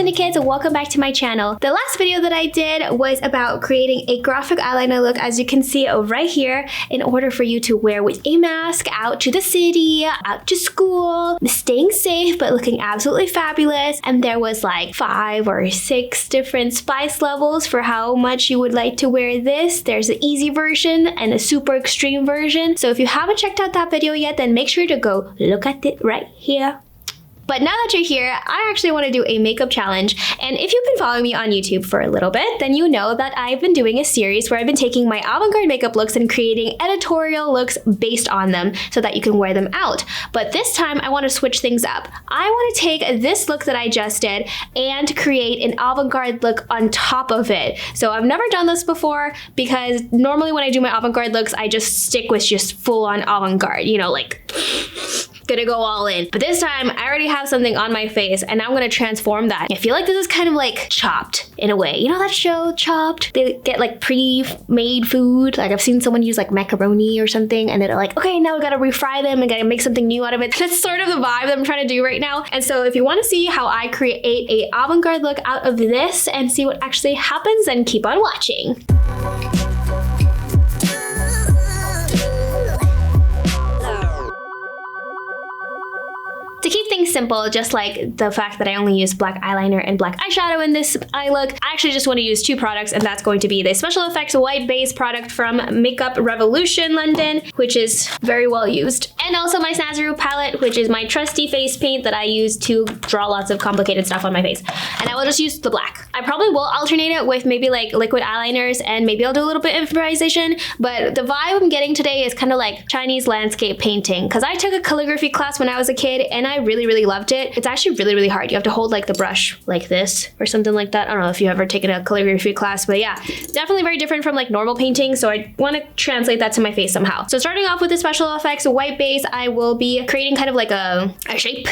Candy Kids, welcome back to my channel. The last video that I did was about creating a graphic eyeliner look, as you can see right here, in order for you to wear with a mask out to the city, out to school, staying safe but looking absolutely fabulous. And there was like 5 or 6 different spice levels for how much you would like to wear this. There's an easy version and a super extreme version. So if you haven't checked out that video yet, then make sure to go look at it right here. But now that you're here, I actually want to do a makeup challenge. And if you've been following me on YouTube for a little bit, then you know that I've been doing a series where I've been taking my Avant Garde makeup looks and creating editorial looks based on them so that you can wear them out. But this time I want to switch things up. I want to take this look that I just did and create an Avant Garde look on top of it. So I've never done this before because normally when I do my Avant Garde looks, I just stick with just full on Avant Garde, you know, like gonna go all in. But this time I already have something on my face and I'm gonna transform that. I feel like this is kind of like Chopped in a way. You know that show Chopped? They get like pre-made food. Like I've seen someone use like macaroni or something and they're like, okay, now we gotta refry them and gotta make something new out of it. That's sort of the vibe that I'm trying to do right now. And so if you want to see how I create a avant-garde look out of this and see what actually happens, then keep on watching. To keep things simple, just like the fact that I only use black eyeliner and black eyeshadow in this eye look, I actually just want to use 2 products, and that's going to be the Special Effects White Base product from Makeup Revolution London, which is very well used, and also my Snazaroo palette, which is my trusty face paint that I use to draw lots of complicated stuff on my face. And I will just use the black. I probably will alternate it with maybe like liquid eyeliners, and maybe I'll do a little bit of improvisation, but the vibe I'm getting today is kind of like Chinese landscape painting, because I took a calligraphy class when I was a kid, and I really loved it. It's actually really hard. You have to hold like the brush like this or something like that. I don't know if you've ever taken a calligraphy class, but yeah, definitely very different from like normal painting. So I want to translate that to my face somehow. So starting off with the Special Effects White Base, I will be creating kind of like a shape.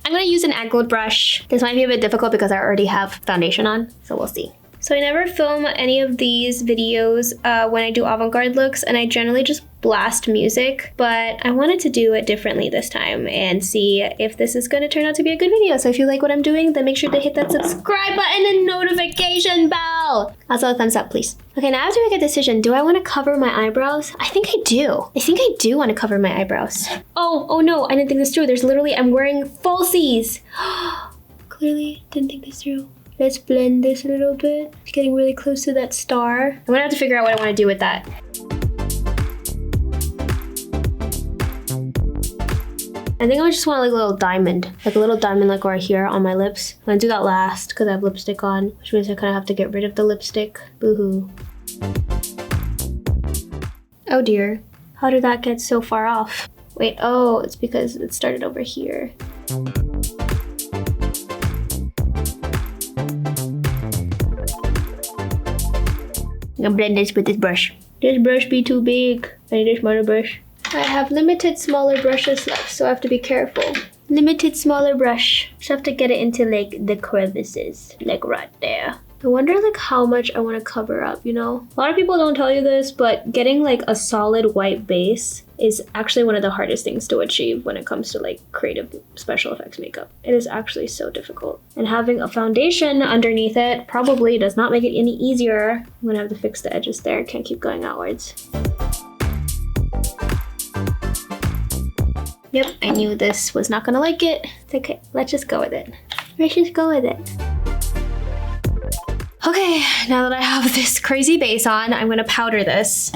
I'm going to use an angled brush. This might be a bit difficult because I already have foundation on, so we'll see. So I never film any of these videos when I do avant-garde looks, and I generally just blast music, but I wanted to do it differently this time and see if this is going to turn out to be a good video. So if you like what I'm doing, then make sure to hit that subscribe button and notification bell. Also a thumbs up, please. Okay, now I have to make a decision. Do I want to cover my eyebrows? I think I do. I think I do want to cover my eyebrows. Oh no, I didn't think this through. There's literally, I'm wearing falsies. Clearly didn't think this through. Let's blend this a little bit. It's getting really close to that star. I'm gonna have to figure out what I want to do with that. I think I just want like a little diamond like right here on my lips. I'm gonna do that last because I have lipstick on, which means I kind of have to get rid of the lipstick. Boo-hoo. Oh dear, how did that get so far off? Wait, oh, it's because it started over here. I'm gonna blend this with this brush. This brush be too big. I need a smaller brush. I have limited smaller brushes left, so I have to be careful. Limited smaller brush. Just have to get it into like the crevices, like right there. I wonder like how much I want to cover up, you know? A lot of people don't tell you this, but getting like a solid white base is actually one of the hardest things to achieve when it comes to like creative special effects makeup. It is actually so difficult. And having a foundation underneath it probably does not make it any easier. I'm gonna have to fix the edges there. Can't keep going outwards. Yep, I knew this was not gonna like it. It's okay, let's just go with it. Let's just go with it. Okay, now that I have this crazy base on, I'm gonna powder this.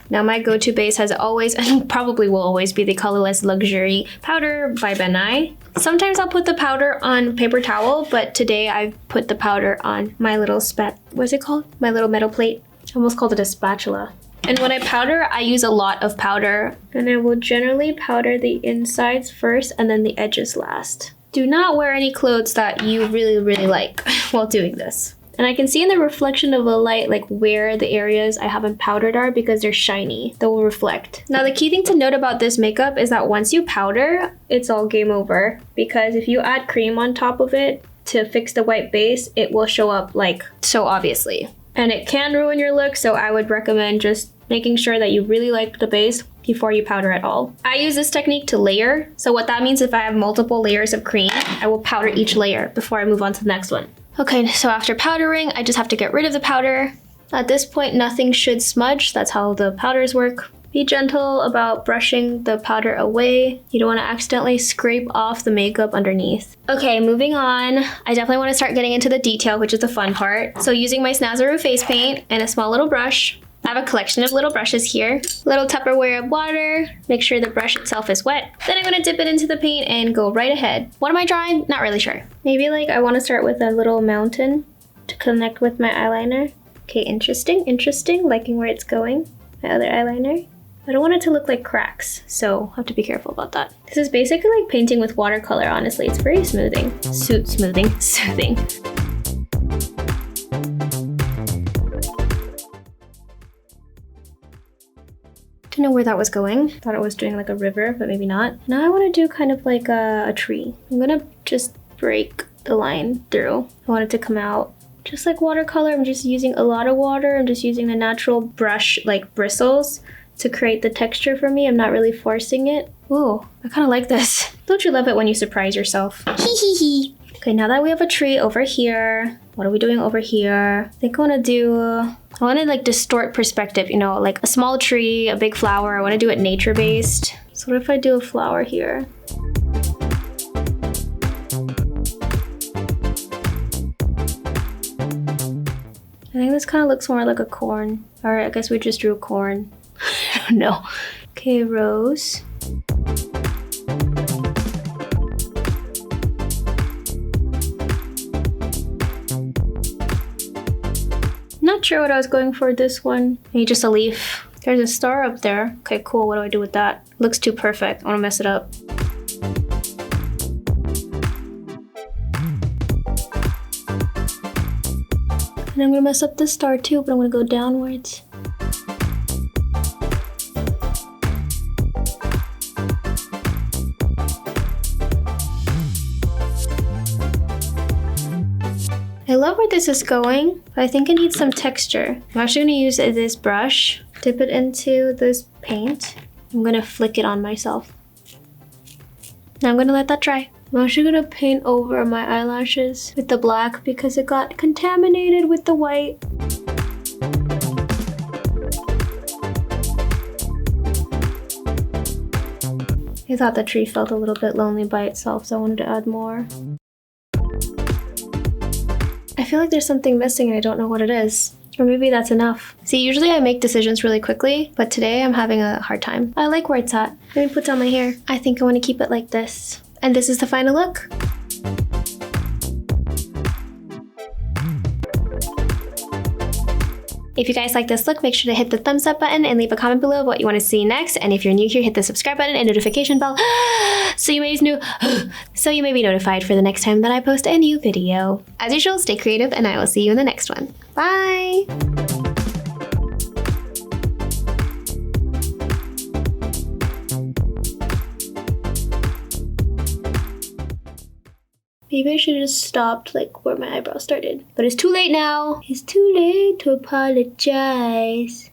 Now my go-to base has always, and probably will always, be the Colorless Luxury Powder by Ben Nye. Sometimes I'll put the powder on paper towel, but today I've put the powder on my little what's it called? My little metal plate. I almost called it a spatula. And when I powder, I use a lot of powder. And I will generally powder the insides first and then the edges last. Do not wear any clothes that you really like while doing this. And I can see in the reflection of the light like where the areas I haven't powdered are because they're shiny. They will reflect. Now the key thing to note about this makeup is that once you powder, it's all game over. Because if you add cream on top of it to fix the white base, it will show up like so obviously. And it can ruin your look, so I would recommend just making sure that you really like the base before you powder at all. I use this technique to layer. So what that means, if I have multiple layers of cream, I will powder each layer before I move on to the next one. Okay, so after powdering, I just have to get rid of the powder. At this point, nothing should smudge. That's how the powders work. Be gentle about brushing the powder away. You don't want to accidentally scrape off the makeup underneath. Okay, moving on. I definitely want to start getting into the detail, which is the fun part. So using my Snazaroo face paint and a small little brush, I have a collection of little brushes here. Little Tupperware of water. Make sure the brush itself is wet. Then I'm gonna dip it into the paint and go right ahead. What am I drawing? Not really sure. Maybe like I want to start with a little mountain to connect with my eyeliner. Okay, interesting, interesting. Liking where it's going. My other eyeliner. I don't want it to look like cracks, so I have to be careful about that. This is basically like painting with watercolor, honestly. It's very smoothing. Soothing. Didn't know where that was going. Thought it was doing like a river, but maybe not. Now I want to do kind of like a tree. I'm gonna just break the line through. I want it to come out just like watercolor. I'm just using a lot of water. I'm just using the natural brush like bristles to create the texture for me. I'm not really forcing it. Ooh, I kind of like this. Don't you love it when you surprise yourself? Hee. Okay, now that we have a tree over here, what are we doing over here? I think I want to like distort perspective, you know, like a small tree, a big flower. I want to do it nature-based. So what if I do a flower here? I think this kind of looks more like a corn. All right, I guess we just drew a corn. I don't know. Okay, rose. Not sure what I was going for this one. Maybe just a leaf. There's a star up there. Okay, cool. What do I do with that? Looks too perfect. I want to mess it up. And I'm gonna mess up the star too, but I'm gonna go downwards. I love where this is going, but I think it needs some texture. I'm actually gonna use this brush, dip it into this paint. I'm gonna flick it on myself. Now I'm gonna let that dry. I'm actually gonna paint over my eyelashes with the black because it got contaminated with the white. I thought the tree felt a little bit lonely by itself, so I wanted to add more. I feel like there's something missing and I don't know what it is. Or maybe that's enough. See, usually I make decisions really quickly, but today I'm having a hard time. I like where it's at. Let me put down my hair. I think I want to keep it like this. And this is the final look. If you guys like this look, make sure to hit the thumbs up button and leave a comment below what you want to see next. And if you're new here, hit the subscribe button and notification bell so you may be notified for the next time that I post a new video. As usual, stay creative and I will see you in the next one. Bye! Maybe I should have just stopped like where my eyebrow started. But it's too late now. It's too late to apologize.